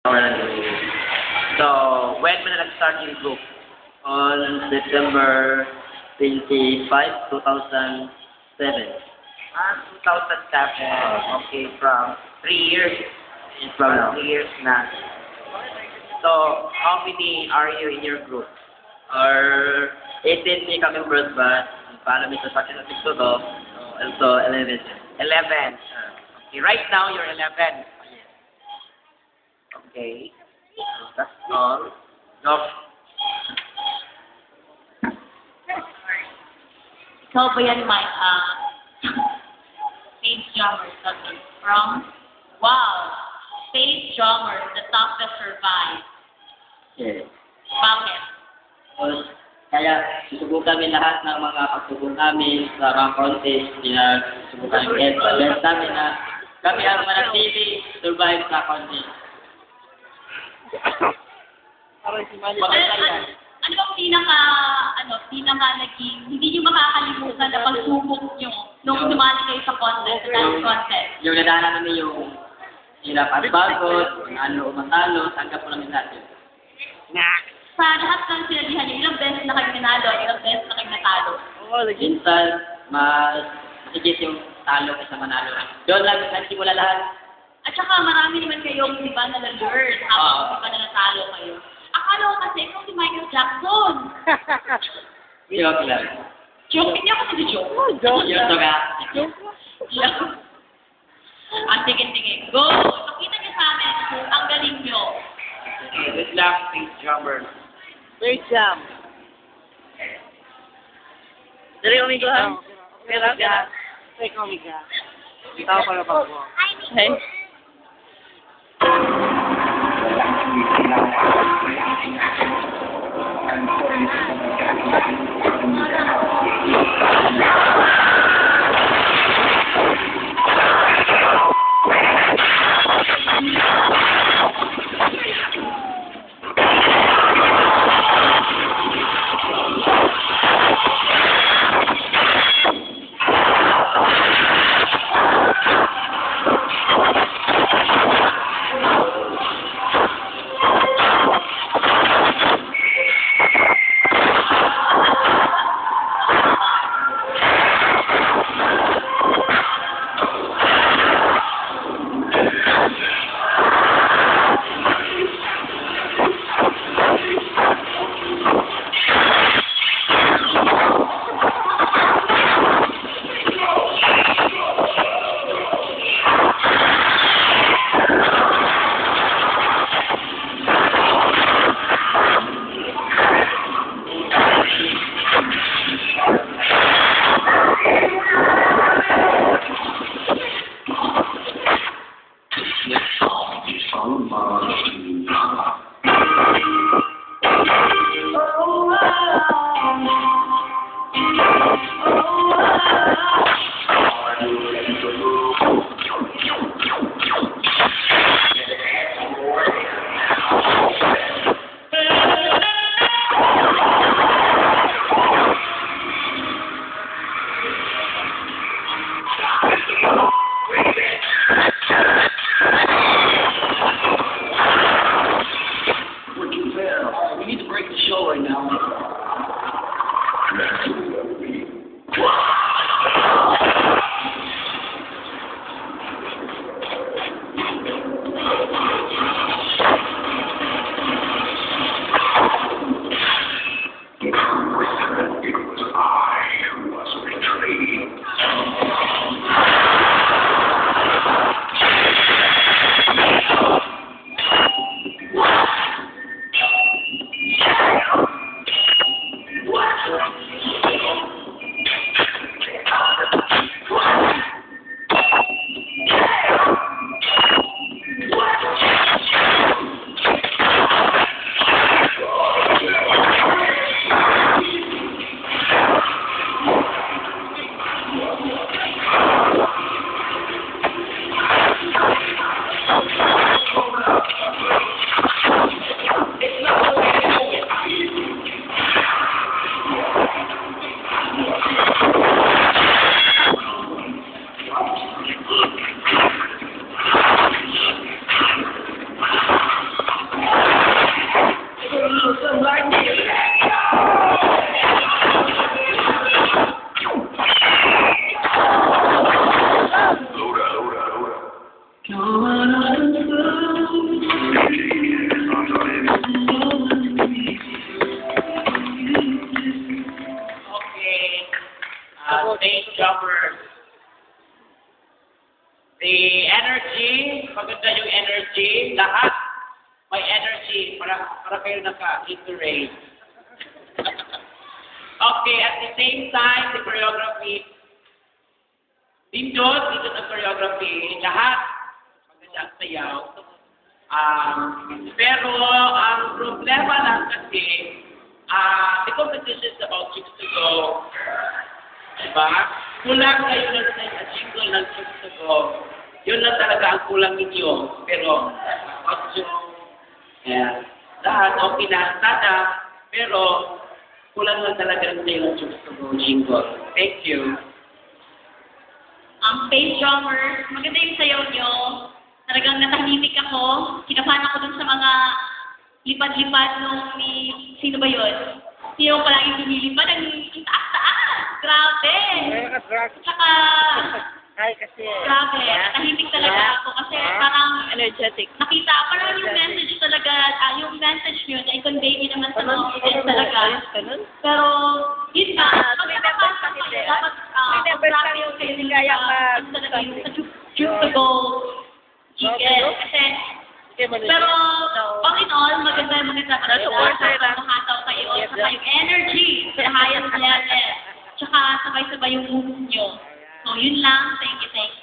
So, when mo na nag-start yung group? On September 25, 2007. 2007. Okay, from 3 years. From 3 years na. So, how many are you in your group? Or 18 ni kami first batch. Paano may sasakit na siguro to? Also 11. 11. Okay, right now you're 11. Okay. That's all. No. Ikaw ba yan, my Space Drummers coming from? Wow! Space Drummers, the toughest survive. Yes. Bakit? Kaya susubukan namin lahat ng mga pagsubok namin sa mga contest. Sinusubukan namin. Best namin na kami ang manatili survive sa contest. Ano bang pinaka naging, hindi nyo makakalimutan na pagsubok nyo nung dumali kayo sa contest, sa dance contest? Yung nadaanan namin yung hirap at pagod, ano matalo, tanggap po namin natin. Sa lahat ng sinalihan nyo, ilang beses na kayo nanalo, ilang beses na kayo natalo? Minsan, mas masigit yung talo kaysa manalo. Doon lang nagsimula lahat. At saka marami naman kayong, di ba, na-learn habang di ba na natalo kayo. Akala ko kasi ikaw si Michael Jackson. Joke lang. Joke, hindi ako nag-joke. Joke ka. Joke. Sige. Go! Pakita niyo sa amin kung ang galing nyo. Okay, good luck, Space Drummer. Great jam. Dari umigo ha? Pero ka. Take omega. Tao para pa po. Hey. may energy para kayo naka-iterate. Okay, at the same time, the choreography, dito ang choreography, lahat maganda ang sayaw. Pero ang problema lang kasi, the competition is about chicks to go. Diba? Kulang kayo lang sa jingle ng chicks to go. Yun lang talaga ang kulang ninyo. Pero, lahat okay na sana, pero kulang lang talaga ng sayo ng chicks to go jingle. Thank you. Ang bass drummers, maganda yung sayaw nyo. Talagang natahimik ako. Kinabahan ako dun sa mga lipad-lipad nung sino ba yun? Sino palagi lumilipad? Ang taas-taas! Grabe! Tsaka, Ay, kasi. grabe. Natahimik talaga ako kasi parang Energetic. nakita, parang yung message talaga, yung message nyo, na-convey nyo naman sa mga audience talaga. Ganun? Pero, yun nga, May members ka hindi. dapat May members ka mag-practice kayo hindi dun kaya sa talaga yung sa Juke to Go Chicken. Kasi, pero, all in all, maganda yung mga makataw kayo, saka yung energy sa highest level, tsaka sabay-sabay yung moves nyo. So, yun lang. Thank you, thank you.